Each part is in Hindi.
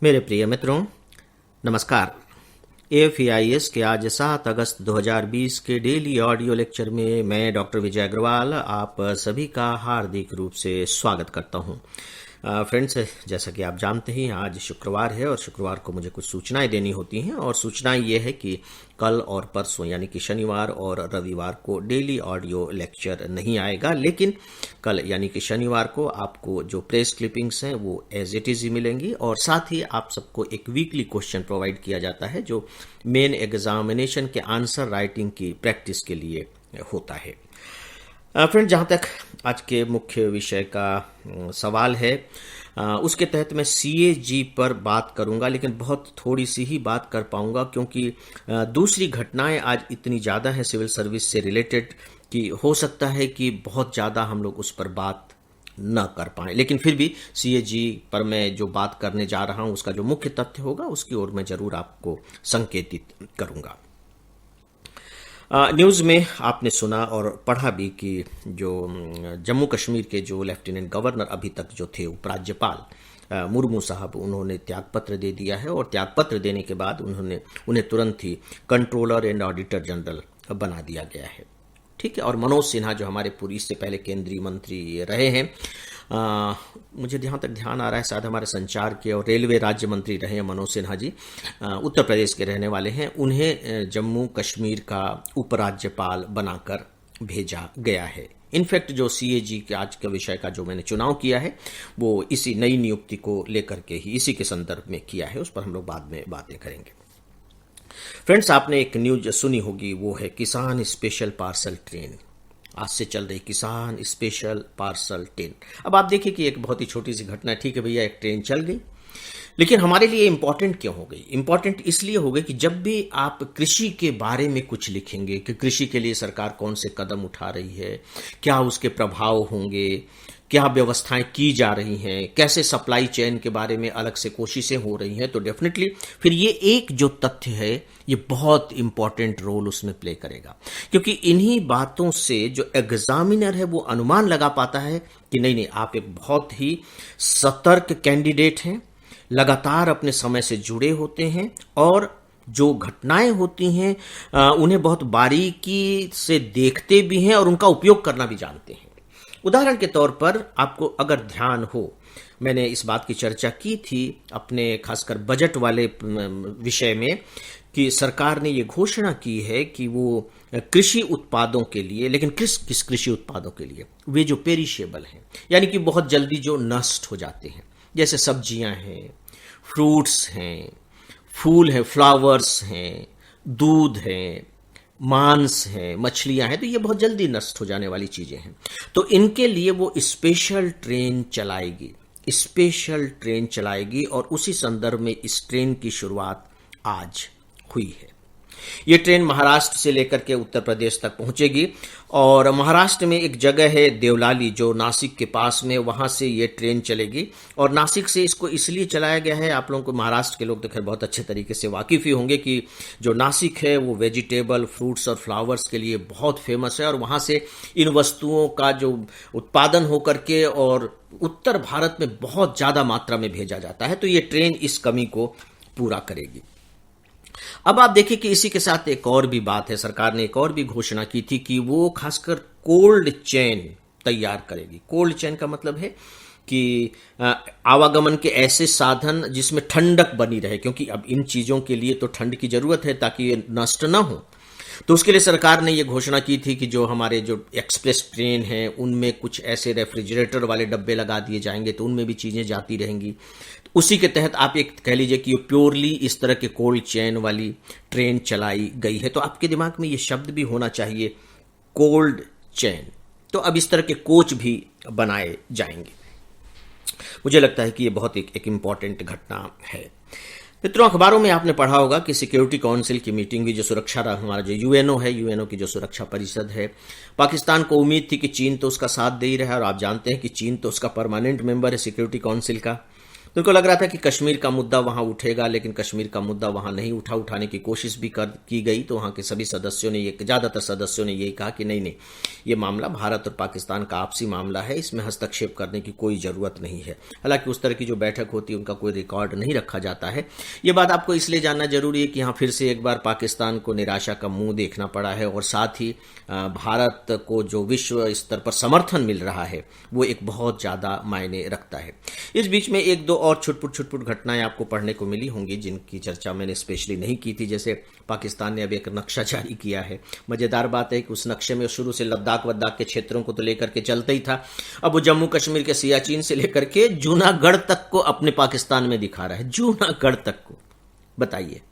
मेरे प्रिय मित्रों, नमस्कार। AFAIS के आज 7 अगस्त 2020 के डेली ऑडियो लेक्चर में मैं डॉक्टर विजय अग्रवाल आप सभी का हार्दिक रूप से स्वागत करता हूं। फ्रेंड्स, जैसा कि आप जानते हैं आज शुक्रवार है और शुक्रवार को मुझे कुछ सूचनाएं देनी होती हैं और सूचनाएं ये है कि कल और परसों यानी कि शनिवार और रविवार को डेली ऑडियो लेक्चर नहीं आएगा, लेकिन कल यानी कि शनिवार को आपको जो प्रेस क्लिपिंग्स हैं वो एज इट इज ही मिलेंगी और साथ ही आप सबको एक वीकली क्वेश्चन प्रोवाइड किया जाता है जो मेन एग्जामिनेशन के आंसर राइटिंग की प्रैक्टिस के लिए होता है। फ्रेंड, जहाँ तक आज के मुख्य विषय का सवाल है उसके तहत मैं CAG पर बात करूंगा, लेकिन बहुत थोड़ी सी ही बात कर पाऊंगा क्योंकि दूसरी घटनाएं आज इतनी ज़्यादा हैं सिविल सर्विस से रिलेटेड कि हो सकता है कि बहुत ज़्यादा हम लोग उस पर बात न कर पाएं। लेकिन फिर भी CAG पर मैं जो बात करने जा रहा हूं उसका जो मुख्य तथ्य होगा उसकी ओर मैं जरूर आपको संकेतित करूंगा। न्यूज़ में आपने सुना और पढ़ा भी कि जो जम्मू कश्मीर के जो लेफ्टिनेंट गवर्नर अभी तक जो थे उपराज्यपाल मुर्मू साहब, उन्होंने त्यागपत्र दे दिया है और त्यागपत्र देने के बाद उन्हें तुरंत ही कंट्रोलर एंड ऑडिटर जनरल बना दिया गया है। ठीक है। और मनोज सिन्हा जो हमारे पूरी इससे पहले केंद्रीय मंत्री रहे हैं, मुझे जहाँ तक ध्यान आ रहा है शायद हमारे संचार के और रेलवे राज्य मंत्री रहे हैं मनोज सिन्हा जी, उत्तर प्रदेश के रहने वाले हैं, उन्हें जम्मू कश्मीर का उपराज्यपाल बनाकर भेजा गया है। इनफैक्ट जो CAG के आज के विषय का जो मैंने चुनाव किया है वो इसी नई नियुक्ति को लेकर के ही इसी के संदर्भ में किया है, उस पर हम लोग बाद में बातें करेंगे। फ्रेंड्स, आपने एक न्यूज सुनी होगी, वो है किसान स्पेशल पार्सल ट्रेन। आज से चल रही किसान स्पेशल पार्सल ट्रेन। अब आप देखिए कि एक बहुत ही छोटी सी घटना है, ठीक है भैया, एक ट्रेन चल गई, लेकिन हमारे लिए इंपॉर्टेंट क्यों हो गई? इंपॉर्टेंट इसलिए हो गई कि जब भी आप कृषि के बारे में कुछ लिखेंगे कि कृषि के लिए सरकार कौन से कदम उठा रही है, क्या उसके प्रभाव होंगे, क्या व्यवस्थाएं की जा रही हैं, कैसे सप्लाई चेन के बारे में अलग से कोशिशें हो रही हैं, तो डेफिनेटली फिर ये एक जो तथ्य है ये बहुत इंपॉर्टेंट रोल उसमें प्ले करेगा, क्योंकि इन्हीं बातों से जो एग्जामिनर है वो अनुमान लगा पाता है कि नहीं नहीं, आप एक बहुत ही सतर्क कैंडिडेट हैं, लगातार अपने समय से जुड़े होते हैं और जो घटनाएं होती हैं उन्हें बहुत बारीकी से देखते भी हैं और उनका उपयोग करना भी जानते हैं। उदाहरण के तौर पर आपको अगर ध्यान हो, मैंने इस बात की चर्चा की थी अपने खासकर बजट वाले विषय में कि सरकार ने ये घोषणा की है कि वो कृषि उत्पादों के लिए, लेकिन किस कृषि उत्पादों के लिए, वे जो पेरिशेबल हैं यानी कि बहुत जल्दी जो नष्ट हो जाते हैं, जैसे सब्जियां हैं, फ्रूट्स हैं, फूल हैं, फ्लावर्स हैं, दूध है, मांस है, मछलियां हैं, तो ये बहुत जल्दी नष्ट हो जाने वाली चीजें हैं। तो इनके लिए वो स्पेशल ट्रेन चलाएगी और उसी संदर्भ में इस ट्रेन की शुरुआत आज हुई है। ये ट्रेन महाराष्ट्र से लेकर के उत्तर प्रदेश तक पहुंचेगी और महाराष्ट्र में एक जगह है देवलाली जो नासिक के पास में, वहां से ये ट्रेन चलेगी और नासिक से इसको इसलिए चलाया गया है, आप लोगों को महाराष्ट्र के लोग तो खैर बहुत अच्छे तरीके से वाकिफ ही होंगे कि जो नासिक है वो वेजिटेबल, फ्रूट्स और फ्लावर्स के लिए बहुत फेमस है और वहां से इन वस्तुओं का जो उत्पादन होकर के और उत्तर भारत में बहुत ज्यादा मात्रा में भेजा जाता है, तो ये ट्रेन इस कमी को पूरा करेगी। अब आप देखिए कि इसी के साथ एक और भी बात है, सरकार ने एक और भी घोषणा की थी कि वो खासकर कोल्ड चेन तैयार करेगी। कोल्ड चेन का मतलब है कि आवागमन के ऐसे साधन जिसमें ठंडक बनी रहे, क्योंकि अब इन चीजों के लिए तो ठंड की जरूरत है ताकि ये नष्ट ना हो। तो उसके लिए सरकार ने ये घोषणा की थी कि जो हमारे जो एक्सप्रेस ट्रेन हैं उनमें कुछ ऐसे रेफ्रिजरेटर वाले डब्बे लगा दिए जाएंगे, तो उनमें भी चीजें जाती रहेंगी। उसी के तहत आप एक कह लीजिए कि प्योरली इस तरह के कोल्ड चेन वाली ट्रेन चलाई गई है। तो आपके दिमाग में ये शब्द भी होना चाहिए, कोल्ड चेन। तो अब इस तरह के कोच भी बनाए जाएंगे। मुझे लगता है कि ये बहुत एक इंपॉर्टेंट घटना है। मित्रों, अखबारों में आपने पढ़ा होगा कि सिक्योरिटी काउंसिल की मीटिंग हुई, जो सुरक्षा हमारा जो यूएनओ है, यूएनओ की जो सुरक्षा परिषद है। पाकिस्तान को उम्मीद थी कि चीन तो उसका साथ दे ही रहा है और आप जानते हैं कि चीन तो उसका परमानेंट मेंबर है सिक्योरिटी काउंसिल का। तो उनको लग रहा था कि कश्मीर का मुद्दा वहां उठेगा, लेकिन कश्मीर का मुद्दा वहां नहीं उठाने की कोशिश भी की गई। तो वहां के सभी सदस्यों ने ज्यादातर सदस्यों ने यही कहा कि नहीं, ये मामला भारत और पाकिस्तान का आपसी मामला है, इसमें हस्तक्षेप करने की कोई जरूरत नहीं है। हालांकि उस तरह की जो बैठक होती है उनका कोई रिकॉर्ड नहीं रखा जाता है। ये बात आपको इसलिए जानना जरूरी है कि यहाँ फिर से एक बार पाकिस्तान को निराशा का मुंह देखना पड़ा है, और साथ ही भारत को जो विश्व स्तर पर समर्थन मिल रहा है वो एक बहुत ज्यादा मायने रखता है। इस बीच में एक दो और छुटपुट घटनाएं आपको पढ़ने को मिली होंगी जिनकी चर्चा मैंने स्पेशली नहीं की थी। जैसे पाकिस्तान ने अब एक नक्शा जारी किया है। मजेदार बात है कि उस नक्शे में शुरू से लद्दाख वद्दाख के क्षेत्रों को तो लेकर के चलता ही था, अब वो जम्मू कश्मीर के सियाचिन से लेकर के जूनागढ़ तक को अपने पाकिस्तान में दिखा रहा है। जूनागढ़ तक को, बताइए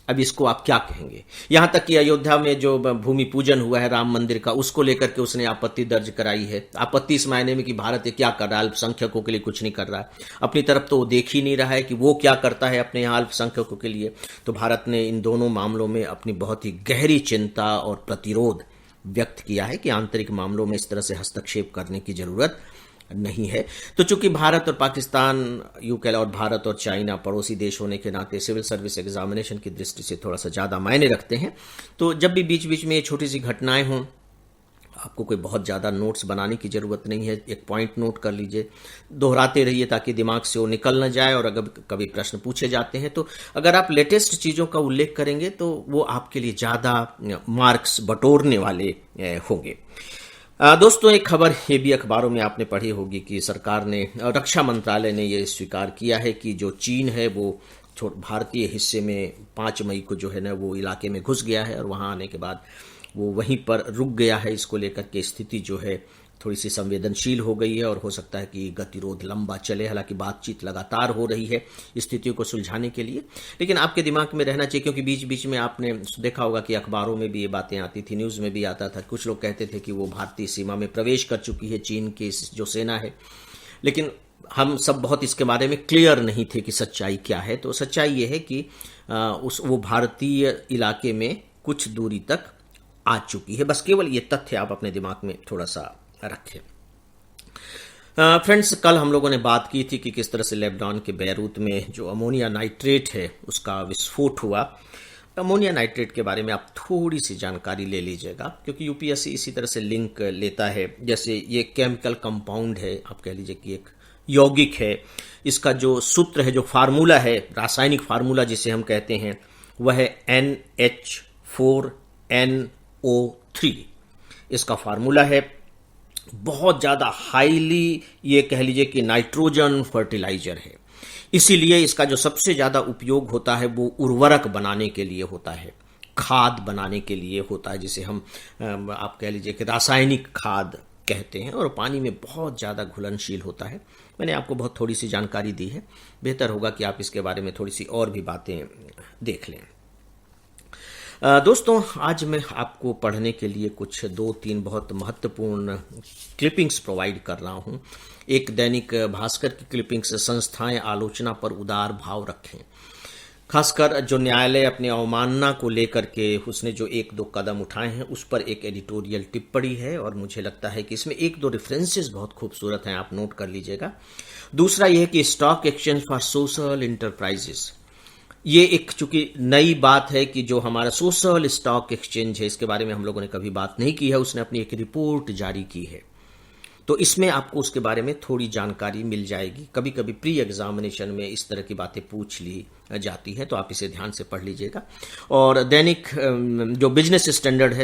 अब इसको आप क्या कहेंगे। यहां तक कि अयोध्या में जो भूमि पूजन हुआ है राम मंदिर का, उसको लेकर के उसने आपत्ति दर्ज कराई है। आपत्ति इस मायने में कि भारत ये क्या कर रहा है, अल्पसंख्यकों के लिए कुछ नहीं कर रहा है। अपनी तरफ तो वो देख ही नहीं रहा है कि वो क्या करता है अपने यहाँ अल्पसंख्यकों के लिए। तो भारत ने इन दोनों मामलों में अपनी बहुत ही गहरी चिंता और प्रतिरोध व्यक्त किया है कि आंतरिक मामलों में इस तरह से हस्तक्षेप करने की जरूरत नहीं है। तो चूंकि भारत और पाकिस्तान, यूके और भारत और चाइना पड़ोसी देश होने के नाते सिविल सर्विस एग्जामिनेशन की दृष्टि से थोड़ा सा ज्यादा मायने रखते हैं। तो जब भी बीच बीच में ये छोटी सी घटनाएं हों, आपको कोई बहुत ज्यादा नोट्स बनाने की जरूरत नहीं है। एक पॉइंट नोट कर लीजिए, दोहराते रहिए ताकि दिमाग से वो निकल न जाए। और अगर कभी प्रश्न पूछे जाते हैं तो अगर आप लेटेस्ट चीजों का उल्लेख करेंगे तो वो आपके लिए ज्यादा मार्क्स बटोरने वाले होंगे। दोस्तों, एक खबर ये भी अखबारों में आपने पढ़ी होगी कि सरकार ने, रक्षा मंत्रालय ने ये स्वीकार किया है कि जो चीन है वो भारतीय हिस्से में 5 मई को जो है ना वो इलाके में घुस गया है, और वहां आने के बाद वो वहीं पर रुक गया है। इसको लेकर के स्थिति जो है थोड़ी सी संवेदनशील हो गई है, और हो सकता है कि गतिरोध लंबा चले। हालांकि बातचीत लगातार हो रही है स्थितियों को सुलझाने के लिए, लेकिन आपके दिमाग में रहना चाहिए, क्योंकि बीच बीच में आपने देखा होगा कि अखबारों में भी ये बातें आती थी, न्यूज में भी आता था। कुछ लोग कहते थे कि वो भारतीय सीमा में प्रवेश कर चुकी है चीन की जो सेना है, लेकिन हम सब बहुत इसके बारे में क्लियर नहीं थे कि सच्चाई क्या है। तो सच्चाई ये है कि वो भारतीय इलाके में कुछ दूरी तक आ चुकी है। बस केवल ये तथ्य आप अपने दिमाग में थोड़ा सा रखें। फ्रेंड्स, कल हम लोगों ने बात की थी कि किस तरह से लेबनान के बैरूत में जो अमोनिया नाइट्रेट है उसका विस्फोट हुआ। अमोनिया नाइट्रेट के बारे में आप थोड़ी सी जानकारी ले लीजिएगा, क्योंकि यूपीएससी इसी तरह से लिंक लेता है। जैसे ये केमिकल कंपाउंड है, आप कह लीजिए कि एक यौगिक है। इसका जो सूत्र है, जो फार्मूला है, रासायनिक फार्मूला जिसे हम कहते हैं, वह है NH4NO3 इसका फार्मूला है। बहुत ज्यादा हाईली ये कह लीजिए कि नाइट्रोजन फर्टिलाइजर है। इसीलिए इसका जो सबसे ज्यादा उपयोग होता है वो उर्वरक बनाने के लिए होता है, खाद बनाने के लिए होता है, जिसे हम आप कह लीजिए कि रासायनिक खाद कहते हैं, और पानी में बहुत ज्यादा घुलनशील होता है। मैंने आपको बहुत थोड़ी सी जानकारी दी है, बेहतर होगा कि आप इसके बारे में थोड़ी सी और भी बातें देख लें। दोस्तों, आज मैं आपको पढ़ने के लिए कुछ 2-3 बहुत महत्वपूर्ण क्लिपिंग्स प्रोवाइड कर रहा हूं। एक दैनिक भास्कर की क्लिपिंग्स, संस्थाएं आलोचना पर उदार भाव रखें। खासकर जो न्यायालय अपने अवमानना को लेकर के उसने जो 1-2 कदम उठाए हैं उस पर एक एडिटोरियल टिप्पणी है, और मुझे लगता है कि इसमें 1-2 रेफरेंसेस बहुत खूबसूरत हैं, आप नोट कर लीजिएगा। दूसरा यह है कि stock exchange for social enterprises, ये एक चूंकि नई बात है कि जो हमारा सोशल स्टॉक एक्सचेंज है, इसके बारे में हम लोगों ने कभी बात नहीं की है, उसने अपनी एक रिपोर्ट जारी की है। तो इसमें आपको उसके बारे में थोड़ी जानकारी मिल जाएगी। कभी कभी प्री एग्जामिनेशन में इस तरह की बातें पूछ ली जाती है, तो आप इसे ध्यान से पढ़ लीजिएगा। और दैनिक जो बिजनेस स्टैंडर्ड है,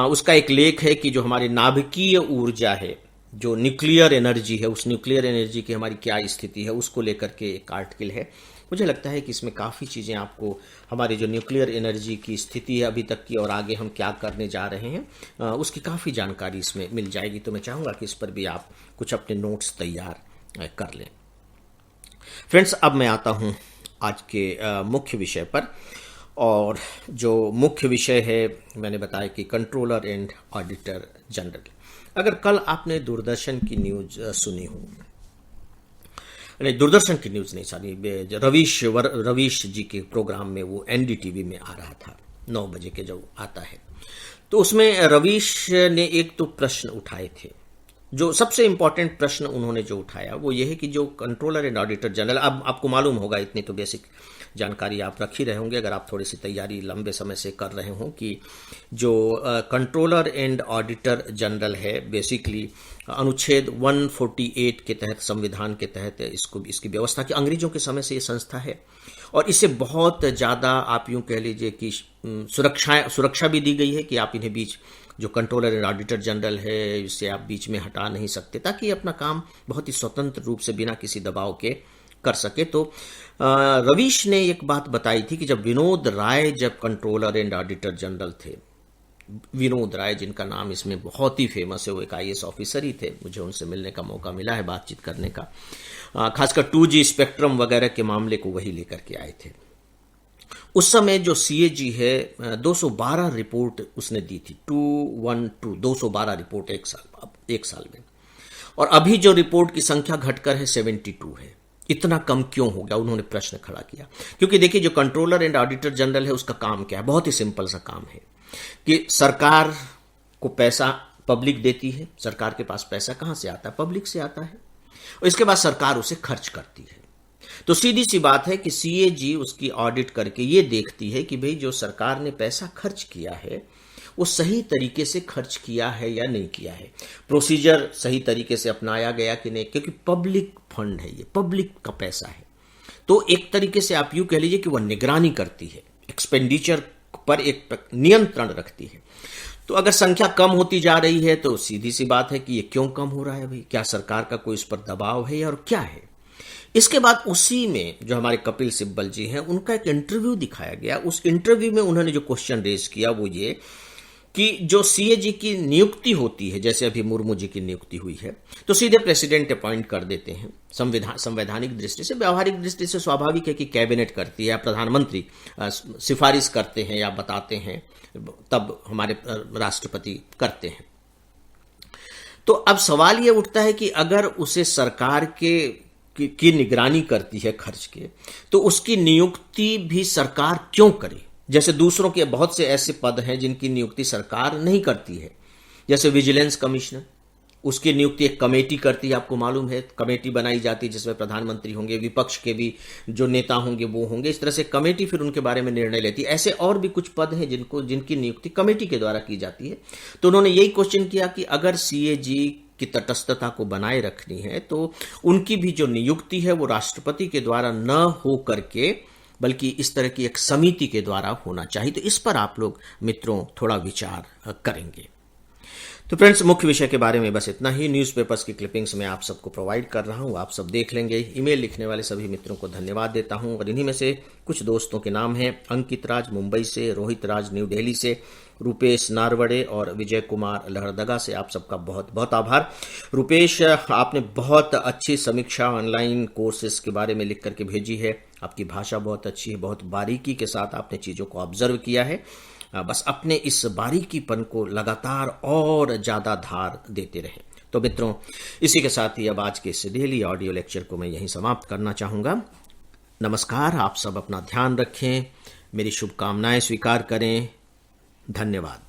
उसका एक लेख है कि जो हमारी नाभिकीय ऊर्जा है, जो न्यूक्लियर एनर्जी है, उस न्यूक्लियर एनर्जी की हमारी क्या स्थिति है, उसको लेकर के एक आर्टिकल है। मुझे लगता है कि इसमें काफ़ी चीज़ें आपको हमारी जो न्यूक्लियर एनर्जी की स्थिति है अभी तक की, और आगे हम क्या करने जा रहे हैं, उसकी काफ़ी जानकारी इसमें मिल जाएगी। तो मैं चाहूँगा कि इस पर भी आप कुछ अपने नोट्स तैयार कर लें। फ्रेंड्स, अब मैं आता हूँ आज के मुख्य विषय पर, और जो मुख्य विषय है मैंने बताया कि कंट्रोलर एंड ऑडिटर जनरल। अगर कल आपने दूरदर्शन की न्यूज सुनी हो, नहीं दूरदर्शन की न्यूज नहीं, सॉरी, रवीश जी के प्रोग्राम में, वो एनडीटीवी में आ रहा था 9 बजे के जो आता है, तो उसमें रवीश ने एक तो प्रश्न उठाए थे। जो सबसे इंपॉर्टेंट प्रश्न उन्होंने जो उठाया वो ये है कि जो कंट्रोलर एंड ऑडिटर जनरल, अब आपको मालूम होगा, इतनी तो बेसिक जानकारी आप रख ही रहे होंगे अगर आप थोड़ी सी तैयारी लंबे समय से कर रहे हों, कि जो कंट्रोलर एंड ऑडिटर जनरल है बेसिकली अनुच्छेद 148 के तहत, संविधान के तहत इसकी व्यवस्था की अंग्रेजों के समय से ये संस्था है और इससे बहुत ज़्यादा आप यूँ कह लीजिए कि सुरक्षा भी दी गई है कि आप इन्हें बीच, जो कंट्रोलर एंड ऑडिटर जनरल है, इससे आप बीच में हटा नहीं सकते, ताकि अपना काम बहुत ही स्वतंत्र रूप से बिना किसी दबाव के कर सके। तो रवीश ने एक बात बताई थी कि जब विनोद राय जब कंट्रोलर एंड ऑडिटर जनरल थे, विनोद राय जिनका नाम इसमें बहुत ही फेमस है, वो एक IAS ऑफिसर ही थे, मुझे उनसे मिलने का मौका मिला है, बातचीत करने का, खासकर 2G स्पेक्ट्रम वगैरह के मामले को वही लेकर के आए थे। उस समय जो CAG है 212 रिपोर्ट उसने दी थी, 212 रिपोर्ट एक साल में, और अभी जो रिपोर्ट की संख्या घटकर है 72 है। इतना कम क्यों हो गया, उन्होंने प्रश्न खड़ा किया। क्योंकि देखिए जो कंट्रोलर एंड ऑडिटर जनरल है उसका काम क्या है, बहुत ही सिंपल सा काम है कि सरकार को पैसा पब्लिक देती है, सरकार के पास पैसा कहां से आता है, पब्लिक से आता है, और इसके बाद सरकार उसे खर्च करती है। तो सीधी सी बात है कि CAG उसकी ऑडिट करके ये देखती है कि भाई जो सरकार ने पैसा खर्च किया है वो सही तरीके से खर्च किया है या नहीं किया है, प्रोसीजर सही तरीके से अपनाया गया कि नहीं, क्योंकि पब्लिक फंड है, ये पब्लिक का पैसा है। तो एक तरीके से आप यूं कह लीजिए कि वह निगरानी करती है, एक्सपेंडिचर पर एक नियंत्रण रखती है। तो अगर संख्या कम होती जा रही है तो सीधी सी बात है कि ये क्यों कम हो रहा है भाई, क्या सरकार का कोई इस पर दबाव है और क्या है। इसके बाद उसी में जो हमारे कपिल सिब्बल जी हैं उनका एक इंटरव्यू दिखाया गया। उस इंटरव्यू में उन्होंने जो क्वेश्चन रेज किया वो ये कि जो CAG की नियुक्ति होती है, जैसे अभी मुर्मू जी की नियुक्ति हुई है, तो सीधे प्रेसिडेंट अपॉइंट कर देते हैं। संवैधानिक दृष्टि से, व्यवहारिक दृष्टि से स्वाभाविक है कि कैबिनेट करती है या प्रधानमंत्री सिफारिश करते हैं या बताते हैं, तब हमारे राष्ट्रपति करते हैं। तो अब सवाल यह उठता है कि अगर उसे सरकार की निगरानी करती है खर्च के, तो उसकी नियुक्ति भी सरकार क्यों करे। जैसे दूसरों के बहुत से ऐसे पद हैं जिनकी नियुक्ति सरकार नहीं करती है, जैसे विजिलेंस कमिश्नर, उसकी नियुक्ति एक कमेटी करती है, आपको मालूम है, कमेटी बनाई जाती है जिसमें प्रधानमंत्री होंगे, विपक्ष के भी जो नेता होंगे वो होंगे, इस तरह से कमेटी फिर उनके बारे में निर्णय लेती है। ऐसे और भी कुछ पद हैं जिनकी नियुक्ति कमेटी के द्वारा की जाती है। तो उन्होंने यही क्वेश्चन किया कि अगर CAG की तटस्थता को बनाए रखनी है तो उनकी भी जो नियुक्ति है वो राष्ट्रपति के द्वारा न हो करके बल्कि इस तरह की एक समिति के द्वारा होना चाहिए। तो इस पर आप लोग मित्रों थोड़ा विचार करेंगे। तो फ्रेंड्स, मुख्य विषय के बारे में बस इतना ही। न्यूज़पेपर्स की क्लिपिंग्स मैं आप सबको प्रोवाइड कर रहा हूं, आप सब देख लेंगे। ईमेल लिखने वाले सभी मित्रों को धन्यवाद देता हूं, और इन्हीं में से कुछ दोस्तों के नाम हैं अंकित राज मुंबई से, रोहित राज न्यू दिल्ली से, रुपेश नारवड़े और विजय कुमार लहरदगा से। आप सबका बहुत बहुत आभार। रुपेश, आपने बहुत अच्छी समीक्षा ऑनलाइन कोर्सेज के बारे में लिख करके भेजी है। आपकी भाषा बहुत अच्छी है, बहुत बारीकी के साथ आपने चीज़ों को ऑब्जर्व किया है। बस अपने इस बारीकीपन को लगातार और ज़्यादा धार देते रहें। तो मित्रों, इसी के साथ ही अब आज के इस डेली ऑडियो लेक्चर को मैं यहीं समाप्त करना चाहूँगा। नमस्कार, आप सब अपना ध्यान रखें, मेरी शुभकामनाएं स्वीकार करें। धन्यवाद।